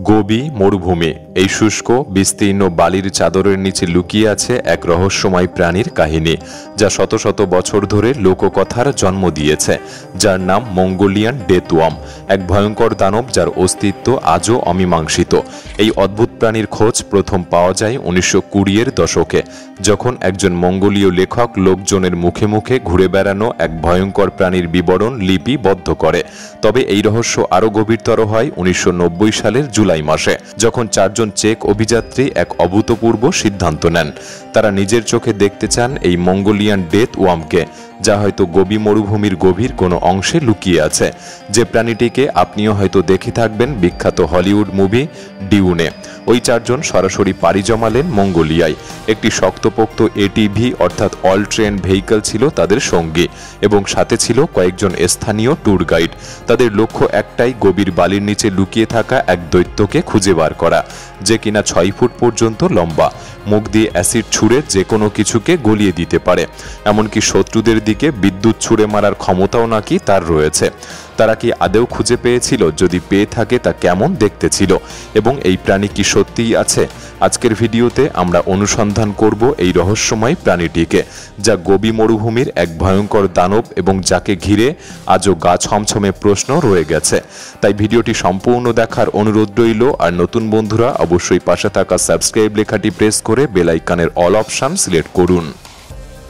Gobi মরুভূমি এই শুষ্ক বিস্তীর্ণ বালির চাদরের নিচে লুকিয়ে আছে এক রহস্যময় প্রাণীর কাহিনী, যা শত শত বছর ধরে লোককথার জন্ম দিয়েছে, যার নাম মঙ্গোলিয়ান ডেথওয়ার্ম, এক ভয়ঙ্কর দানব যার অস্তিত্ব আজও অমীমাংসিত। এই অদ্ভুত প্রাণীর খোঁজ প্রথম পাওয়া যায় 1920-এর দশকে, যখন একজন মঙ্গোলীয় লেখক লোকজনের মুখে মুখে ঘুরে বেড়ানো এক ভয়ঙ্কর প্রাণীর বিবরণ লিপিবদ্ধ করে। তবে এই রহস্য আরও গভীরতর হয় 1990 সালের জুলাই মাসে, যখন চারজন চেক অভিযাত্রী এক অভূতপূর্ব সিদ্ধান্ত নেন। তারা নিজের চোখে দেখতে চান এই মঙ্গোলিয়ান ডেথওয়ার্মকে, যা হয়তো গোবি মরুভূমির গভীর কোনো অংশে লুকিয়ে আছে, যে প্রাণীটিকে আপনিও হয়তো দেখে থাকবেন বিখ্যাত হলিউড মুভি ডিউনে। ওই চারজন সরাসরি পাড়ি জমালেন মঙ্গোলিয়ায়। একটি শক্তপোক্ত এটিভি অর্থাৎ অল ট্রেন ভেহিকল ছিল তাদের সঙ্গী, এবং সাথে ছিল কয়েকজন স্থানীয় ট্যুর গাইড। তাদের লক্ষ্য একটাই, গভীর বালির নিচে লুকিয়ে থাকা এক দৈত্যকে খুঁজে বার করা, যে কিনা 6 ফুট পর্যন্ত লম্বা, মুখ দিয়ে অ্যাসিড ছুঁড়ে যে কোনো কিছুকে গলিয়ে দিতে পারে, এমনকি শত্রুদের দিকে বিদ্যুৎ ছুঁড়ে মারার ক্ষমতাও নাকি তার রয়েছে। তারা কি আদেও খুঁজে পেয়েছিল? যদি পেয়ে থাকে তা কেমন দেখতে ছিল, এবং এই প্রাণী কি সত্যিই আছে? আজকের ভিডিওতে আমরা অনুসন্ধান করব এই রহস্যময় প্রাণীটিকে, যা গোবি মরুভূমির এক ভয়ঙ্কর দানব এবং যাকে ঘিরে আজও গা ছমছমে প্রশ্ন রয়ে গেছে। তাই ভিডিওটি সম্পূর্ণ দেখার অনুরোধ রইল, আর নতুন বন্ধুরা অবশ্যই পাশে থাকা সাবস্ক্রাইব লেখাটি প্রেস করে বেল আইকনের অল অপশন সিলেক্ট করুন।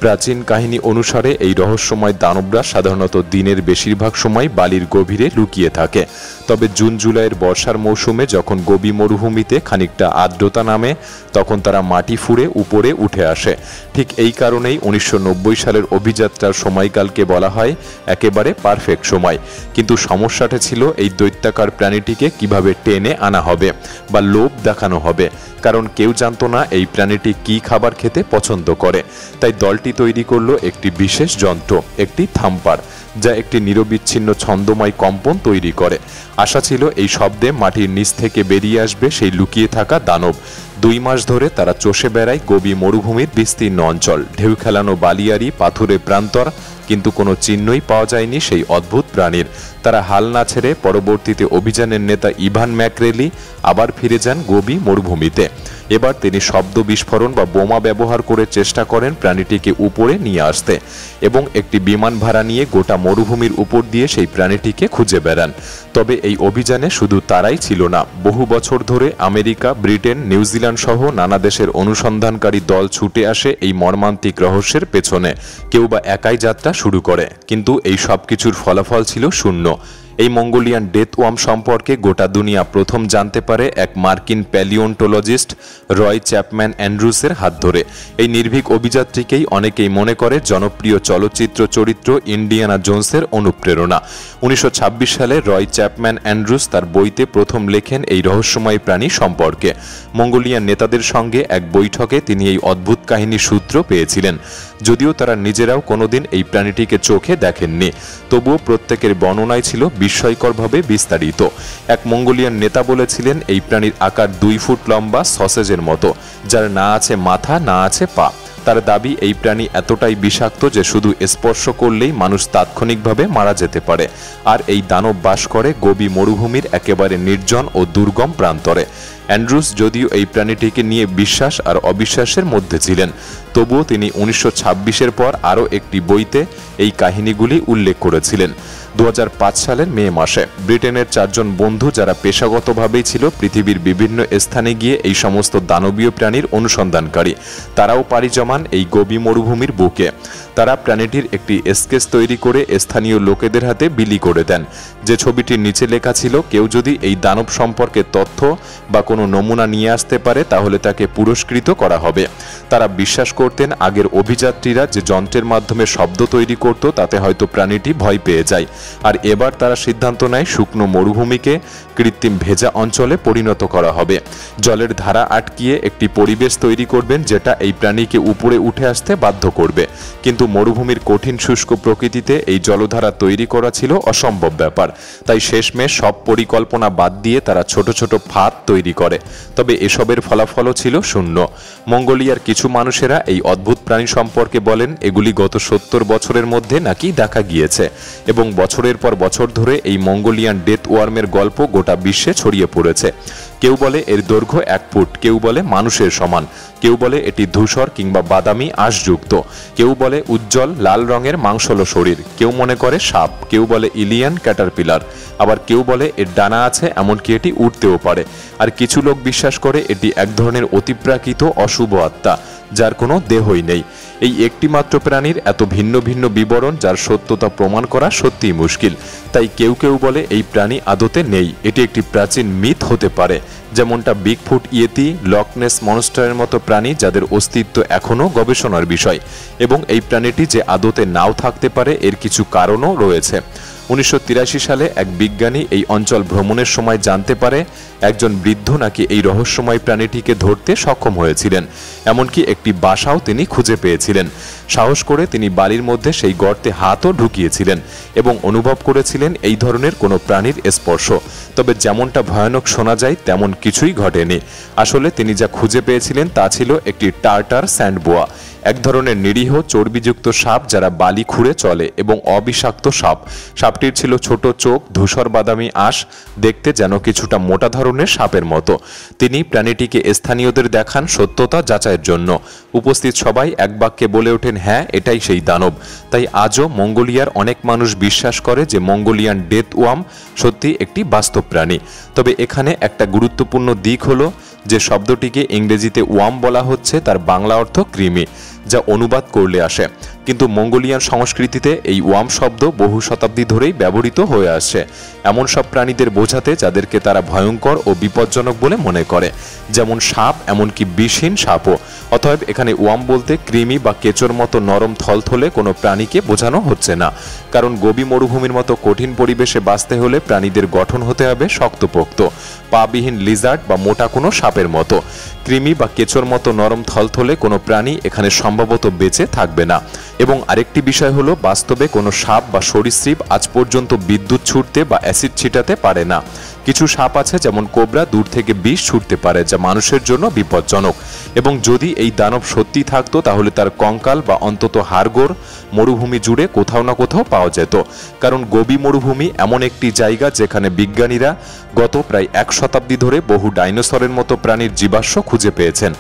প্রাচীন কাহিনী অনুসারে এই রহস্যময় দানবরা সাধারণত দিনের বেশিরভাগ সময় বালির গভীরে লুকিয়ে থাকে। তবে জুন জুলাইয়ের বর্ষার মৌসুমে যখন গোবি মরুভূমিতে খানিকটা আর্দ্রতা নামে, তখন তারা মাটি ফুঁড়ে উপরে উঠে আসে। ঠিক এই কারণেই 1990 সালের অভিযাত্রার সময়কালকে বলা হয় একেবারে পারফেক্ট সময়। কিন্তু সমস্যাটা ছিল এই দৈত্যাকার প্রাণীটিকে কিভাবে টেনে আনা হবে বা লোভ দেখানো হবে, কারণ কেউ জানতো না এই প্রাণীটি কি খাবার খেতে পছন্দ করে। তাই দলটি তৈরি করলো একটি বিশেষ যন্ত্র, একটি থাম্পার, যা একটি নিরবিচ্ছিন্ন ছন্দময় কম্পন তৈরি করে। আশা ছিল এই শব্দে মাটির নিচ থেকে বেরিয়ে আসবে সেই লুকিয়ে থাকা দানব। 2 মাস ধরে তারা চষে বেড়ায় গোবি মরুভূমির বিস্তীর্ণ অঞ্চল, ঢেউ খেলানো বালিয়ারি, পাথুরে প্রান্তর, কিন্তু কোনো চিহ্নই পাওয়া যায়নি সেই অদ্ভুত প্রাণীর। তারা হাল না ছেড়ে পরবর্তীতে অভিযানের নেতা ইভান ম্যাকরেলি আবার ফিরে যান গোবি মরুভূমিতে। এবার তিনি শব্দ বিস্ফোরণ বা বোমা ব্যবহার করে চেষ্টা করেন প্রাণীটিকে উপরে নিয়ে আসতে, এবং একটি বিমান ভাড়া নিয়ে গোটা মরুভূমির উপর দিয়ে সেই প্রাণীটিকে খুঁজে বেড়ান। তবে এই অভিযানে শুধু তারাই ছিল না। বহু বছর ধরে আমেরিকা, ব্রিটেন, নিউজিল্যান্ড সহ নানা দেশের অনুসন্ধানকারী দল ছুটে আসে এই মর্মান্তিক রহস্যের পেছনে। কেউ বা একাই যাত্রা শুরু করে, কিন্তু এই সব কিছুর ফলাফল ছিল শূন্য। এই মঙ্গোলিয়ান ডেথওয়ার্ম সম্পর্কে গোটা দুনিয়া প্রথম জানতে পারে এক মার্কিন প্যালিওন্টোলজিস্ট রয় চ্যাপম্যান অ্যান্ড্রুসের হাত ধরে। এই নির্ভীক অভিযাত্রীকেই অনেকেই মনে করে জনপ্রিয় চলচ্চিত্র চরিত্র ইন্ডিয়ানা জোন্সের অনুপ্রেরণা। 1926 সালে রয় চ্যাপম্যান অ্যান্ড্রুস তার বইতে প্রথম লেখেন এই রহস্যময় প্রাণী সম্পর্কে। মঙ্গোলিয়ান নেতাদের সঙ্গে এক বৈঠকে তিনি এই অদ্ভুত কাহিনীর সূত্র পেয়েছিলেন। যদিও তারা নিজেরাও কোনোদিন এই প্রাণীটিকে চোখে দেখেননি, তবুও প্রত্যেকের বর্ণনায় ছিল বিস্ময়করভাবে বিস্তারিত। এক মঙ্গোলিয়ান নেতা বলেছিলেন এই প্রাণীর আকার 2 ফুট লম্বা, সসেজের মতো, যার না আছে মাথা, না আছে পা। তার দাবি এই প্রাণী এতটাই বিষাক্ত যে শুধু স্পর্শ করলেই মানুষ তাৎক্ষণিকভাবে মারা যেতে পারে। আর এই দানব বাস করে গোবি মরুভূমির একেবারে নির্জন ও দুর্গম প্রান্তরে। অ্যান্ড্রুস যদিও এই প্রাণীটিকে নিয়ে বিশ্বাস আর অবিশ্বাসের মধ্যে ছিলেন, তবুও তিনি 1926-এর পর আরও একটি বইতে এই কাহিনীগুলি উল্লেখ করেছিলেন। 2005 সালের মে মাসে ব্রিটেনের 4 জন বন্ধু, যারা পেশাগতভাবেই ছিল পৃথিবীর বিভিন্ন স্থানে গিয়ে এই সমস্ত দানবীয় প্রাণীর অনুসন্ধানকারী, তারাও পাড়ি জমান এই গোবি মরুভূমির বুকে। তারা প্রাণীটির একটি স্কেচ তৈরি করে স্থানীয় লোকেদের হাতে বিলি করে দেন, যে ছবিটির নিচে লেখা ছিল, কেউ যদি এই দানব সম্পর্কে তথ্য বা কোনো নমুনা নিয়ে আসতে পারে তাহলে তাকে পুরস্কৃত করা হবে। তারা বিশ্বাস করতেন আগের অভিযাত্রীরা যে যন্ত্রের মাধ্যমে শব্দ তৈরি করত তাতে হয়তো প্রাণীটি ভয় পেয়ে যায়। আর এবার তারা সিদ্ধান্ত নেয় শুকনো মরুভূমিকে কৃত্রিম ভেজা অঞ্চলে পরিণত করা হবে। জলের ধারা আটকিয়ে একটি পরিবেশ তৈরি করবেন যেটা এই প্রাণীকে উপরে উঠে আসতে বাধ্য করবে। কিন্তু মরুভূমির কঠিন শুষ্ক প্রকৃতিতে এই জলধারা তৈরি করা ছিল অসম্ভব ব্যাপার। তাই শেষমেশ সব পরিকল্পনা বাদ দিয়ে তারা ছোট ছোট ফাঁদ তৈরি করে। তবে এসবের ফলাফলও ছিল শূন্য। মঙ্গোলিয়ার কিছু মানুষেরা এই অদ্ভুত প্রাণী সম্পর্কে বলেন এগুলি গত 70 বছরের মধ্যে নাকি দেখা গিয়েছে, এবং বছরের পর বছর ধরে এই মঙ্গোলিয়ান ডেথওয়ার্মের গল্প গোটা বিশ্বে ছড়িয়ে পড়েছে। কেউ বলে এর দৈর্ঘ্য 1 ফুট, কেউ বলে মানুষের সমান, কেউ বলে এটি ধূসর কিংবা বাদামি আঁশযুক্ত, কেউ বলে উজ্জ্বল লাল রঙের মাংসলো শরীর, কেউ মনে করে সাপ, কেউ বলে ইলিয়ান ক্যাটারপিলার, আবার কেউ বলে এর ডানা আছে, এমনকি এটি উড়তেও পারে। আর কিছু লোক বিশ্বাস করে এটি এক ধরনের অতিপ্রাকৃত অশুভ আত্মা, যার কোনো দেহই নেই। এই একটি মাত্র প্রাণীর এত ভিন্ন ভিন্ন বিবরণ, যার সত্যতা প্রমাণ করা সত্যিই মুশকিল। তাই কেউ কেউ বলে এই প্রাণী আদতে নেই, এটি একটি প্রাচীন মিথ হতে পারে, যেমনটা বিগফুট, ইয়েতি, লকনেস মনস্টারের মতো প্রাণী যাদের অস্তিত্ব এখনও গবেষণার বিষয়। এবং এই প্রাণীটি যে আদতে নাও থাকতে পারে এর কিছু কারণও রয়েছে। 1983 সালে এক বিজ্ঞানী এই অঞ্চল ভ্রমণের সময় জানতে পারে একজন বৃদ্ধ নাকি এই রহস্যময় প্রাণীটিকে ধরতে সক্ষম হয়েছিলেন, এমনকি একটি বাসাও তিনি খুঁজে পেয়েছিলেন। সাহস করে তিনি বালির মধ্যে সেই গর্তে হাতও ঢুকিয়েছিলেন এবং অনুভব করেছিলেন এই ধরনের কোনো প্রাণীর স্পর্শ। তবে যেমনটা ভয়ানক শোনা যায় তেমন কিছুই ঘটেনি। আসলে তিনি যা খুঁজে পেয়েছিলেন তা ছিল একটি টার্টার স্যান্ডবোয়া, এক ধরনের নিরীহ চর্বিযুক্ত সাপ যারা বালি খুঁড়ে চলে এবং অবিষাক্ত সাপ। সাপটির ছিল ছোট চোখ, ধূসর বাদামি আঁশ, দেখতে যেন কিছুটা মোটা ধরনের সাপের মতো। তিনি প্রাণীটিকে স্থানীয়দের দেখান সত্যতা যাচাইয়ের জন্য। উপস্থিত সবাই এক বাক্যে বলে ওঠেন, হ্যাঁ, এটাই সেই দানব। তাই আজও মঙ্গোলিয়ার অনেক মানুষ বিশ্বাস করে যে মঙ্গোলিয়ান ডেথ ওয়ার্ম সত্যি একটি বাস্তব প্রাণী। তবে এখানে একটা গুরুত্বপূর্ণ দিক হলো যে শব্দটিকে ইংরেজিতে ওয়ার্ম বলা হচ্ছে তার বাংলা অর্থ কৃমি, যা অনুবাদ করলে আসে। কিন্তু মঙ্গোলিয়ান সংস্কৃতিতে এই ওয়ার্ম শব্দ বহু শতাব্দী ধরেই ব্যবহৃত হয়ে আসছে এমন সব প্রাণীদের বোঝাতে যাদেরকে তারা ভয়ঙ্কর ও বিপজ্জনক বলে মনে করে, যেমন সাপ, এমনকি বিষহীন সাপও। অতএব এখানে ওয়ার্ম বলতে কৃমি বা কেঁচোর মতো নরম থলথলে কোনো প্রাণীকে বোঝানো হচ্ছে না, কারণ গোবি মরুভূমির মতো কঠিন পরিবেশে বাঁচতে হলে প্রাণীদের গঠন হতে হবে শক্তপোক্ত, পাবিহীন লিজার্ড বা মোটা কোনো সাপের মতো। কৃমি বা কেঁচোর মতো নরম থলথলে কোনো প্রাণী এখানে সম্ভবত বেঁচে থাকবে না। এবং আরেকটি বিষয় হলো, বাস্তবে কোনো সাপ বা সরীসৃপ আজ পর্যন্ত বিদ্যুৎ ছুটতে বা অ্যাসিড ছিটাতে পারে না। কিছু সাপ আছে যেমন কোবরা দূর থেকে বিষ ছুটতে পারে, যা মানুষের জন্য বিপজ্জনক। এবং যদি এই দানব সত্যি থাকতো তাহলে তার কঙ্কাল বা অন্তত হাড়গোড় মরুভূমি জুড়ে কোথাও না কোথাও পাওয়া যেত, কারণ গোবি মরুভূমি এমন একটি জায়গা যেখানে বিজ্ঞানীরা গত প্রায় 1 শতাব্দী ধরে বহু ডাইনোসরের মতো প্রাণীর জীবাশ্ম খুঁজে পেয়েছেন।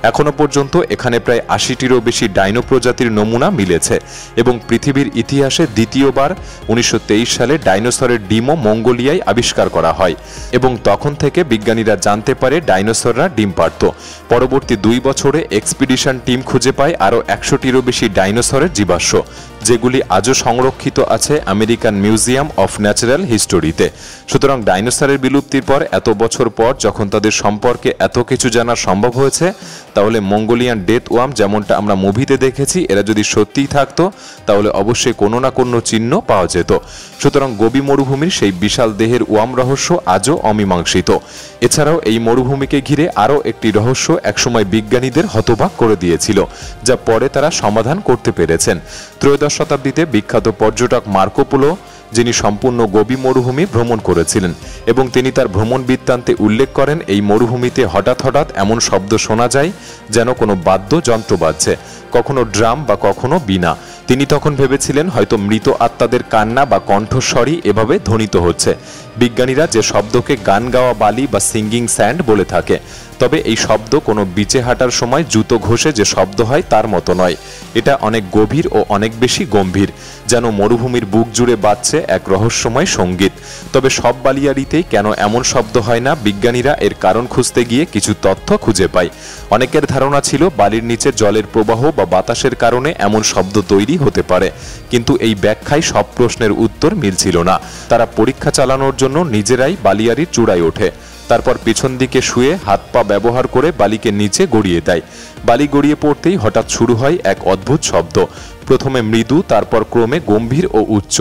এখনো পর্যন্ত এখানে প্রায় 80টিরও বেশি ডাইনো প্রজাতির নমুনা মিলেছে এবং পৃথিবীর ইতিহাসে দ্বিতীয়বার 1923 সালে ডাইনোসরের ডিমও মঙ্গোলিয়ায় আবিষ্কার করা হয় এবং তখন থেকে বিজ্ঞানীরা জানতে পারে ডাইনোসররা ডিম পারত। পরবর্তী 2 বছরে এক্সপিডিশন টিম খুঁজে পায় আরও 100টিরও বেশি ডাইনোসরের জীবাশ্ম, যেগুলি আজও সংরক্ষিত আছে আমেরিকান মিউজিয়াম অফ ন্যাচারাল হিস্টোরিতে। সুতরাং ডাইনোসরের বিলুপ্তির পর এত বছর পর যখন তাদের সম্পর্কে এত কিছু জানা সম্ভব হয়েছে, তাহলে মঙ্গোলিয়ান ডেথ ওয়ার্ম যেমনটা আমরা মুভিতে দেখেছি এরা যদি সত্যিই থাকতো তাহলে অবশ্যই কোনো না কোনো চিহ্ন পাওয়া যেত। সুতরাং গোবি মরুভূমির সেই বিশাল দেহের ওয়ার্ম রহস্য আজও অমীমাংসিত। এছাড়াও এই মরুভূমিকে ঘিরে আরও একটি রহস্য একসময় বিজ্ঞানীদের হতবাক করে দিয়েছিল, যা পরে তারা সমাধান করতে পেরেছেন। ত্রয়োদশ শতাব্দীতে বিখ্যাত পর্যটক মার্কো পোলো, যিনি সম্পূর্ণ গোবি মরুভূমি ভ্রমণ করেছিলেন এবং তিনি তার ভ্রমণ বৃত্তান্তে উল্লেখ করেন এই মরুভূমিতে হঠাৎ হঠাৎ এমন শব্দ শোনা যায় যেন কোনো বাদ্যযন্ত্র বাজছে, কখনো ড্রাম বা কখনো বীণা। তিনি তখন ভেবেছিলেন হয়তো মৃত আত্মাদের কান্না বা কণ্ঠস্বরই এভাবে ধ্বনিত হচ্ছে। বিজ্ঞানীরা যে শব্দকে গান গাওয়া বালি বা সিঙ্গিং স্যান্ড বলে থাকে, তবে এই শব্দ কোনো বিচে হাঁটার সময় জুতো ঘষে যে শব্দ হয় তার মতো নয়। এটা অনেক গভীর ও অনেক বেশি গম্ভীর, যেন মরুভূমির বুক জুড়ে বাজছে এক রহস্যময় সঙ্গীত। তবে সব বালিয়াড়িতেই কেন এমন শব্দ হয় না, বিজ্ঞানীরা এর কারণ খুঁজতে গিয়ে কিছু তথ্য খুঁজে পায়। অনেকের ধারণা ছিল বালির নিচে জলের প্রবাহ বা বাতাসের কারণে এমন শব্দ তৈরি হতে পারে, কিন্তু এই ব্যাখ্যায় সব প্রশ্নের উত্তর মিলছিল না। তারা পরীক্ষা চালানোর জন্য নিজেরাই বালিয়াড়ির চূড়ায় ওঠে, তারপর পিছন দিকে শুয়ে হাত পা ব্যবহার করে বালিকে নিচে গড়িয়ে দেয়। বালি গড়িয়ে পড়তেই হঠাৎ শুরু হয় এক অদ্ভুত শব্দ, প্রথমে মৃদু, তারপর ক্রমে গম্ভীর ও উচ্চ।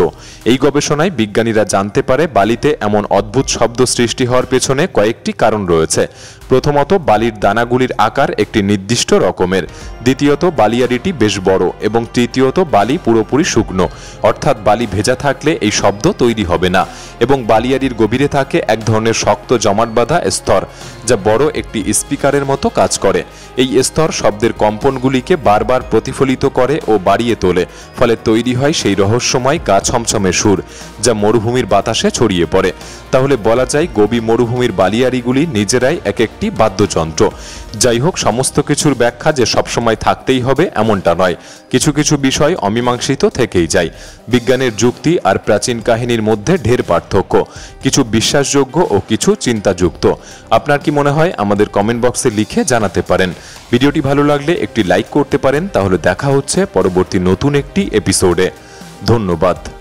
এই গবেষণায় বিজ্ঞানীরা জানতে পারে বালিতে এমন অদ্ভুত শব্দ সৃষ্টি হওয়ার পেছনে কয়েকটি কারণ রয়েছে। প্রথমত, বালির দানাগুলির আকার একটি নির্দিষ্ট রকমের। দ্বিতীয়ত, বালিয়াড়িটি বেশ বড়। এবং তৃতীয়ত, বালি পুরোপুরি শুকনো, অর্থাৎ বালি ভেজা থাকলে এই শব্দ তৈরি হবে না। এবং বালিয়াড়ির গভীরে থাকে এক ধরনের শক্ত জমাট বাঁধা স্তর, যা বড় একটি স্পিকারের মতো কাজ করে। এই স্তর শব্দের কম্পনগুলিকে বারবার প্রতিফলিত করে ও বাড়িয়ে তোলে, ফলে তৈরি হয় সেই রহস্যময় গা ছমছমে সুর, যা মরুভূমির বাতাসে ছড়িয়ে পড়ে। তাহলে বলা যায় গবি মরুভূমির বালিয়াড়িগুলি নিজেরাই এক একটি বাদ্যযন্ত্র। যাই হোক, সমস্ত কিছুর ব্যাখ্যা যে সবসময় থাকতেই হবে এমনটা নয়, কিছু কিছু বিষয় অমীমাংসিত থেকেই যায়। বিজ্ঞানের যুক্তি আর প্রাচীন কাহিনীর মধ্যে ঢের পার্থক্য, কিছু বিশ্বাসযোগ্য ও কিছু চিন্তাযুক্ত। আপনার কি মনে হয় আমাদের কমেন্ট বক্সে লিখে জানাতে পারেন। ভিডিওটি ভালো লাগলে একটি লাইক করতে পারেন। তাহলে দেখা হচ্ছে পরবর্তী নতুন একটি এপিসোডে। ধন্যবাদ।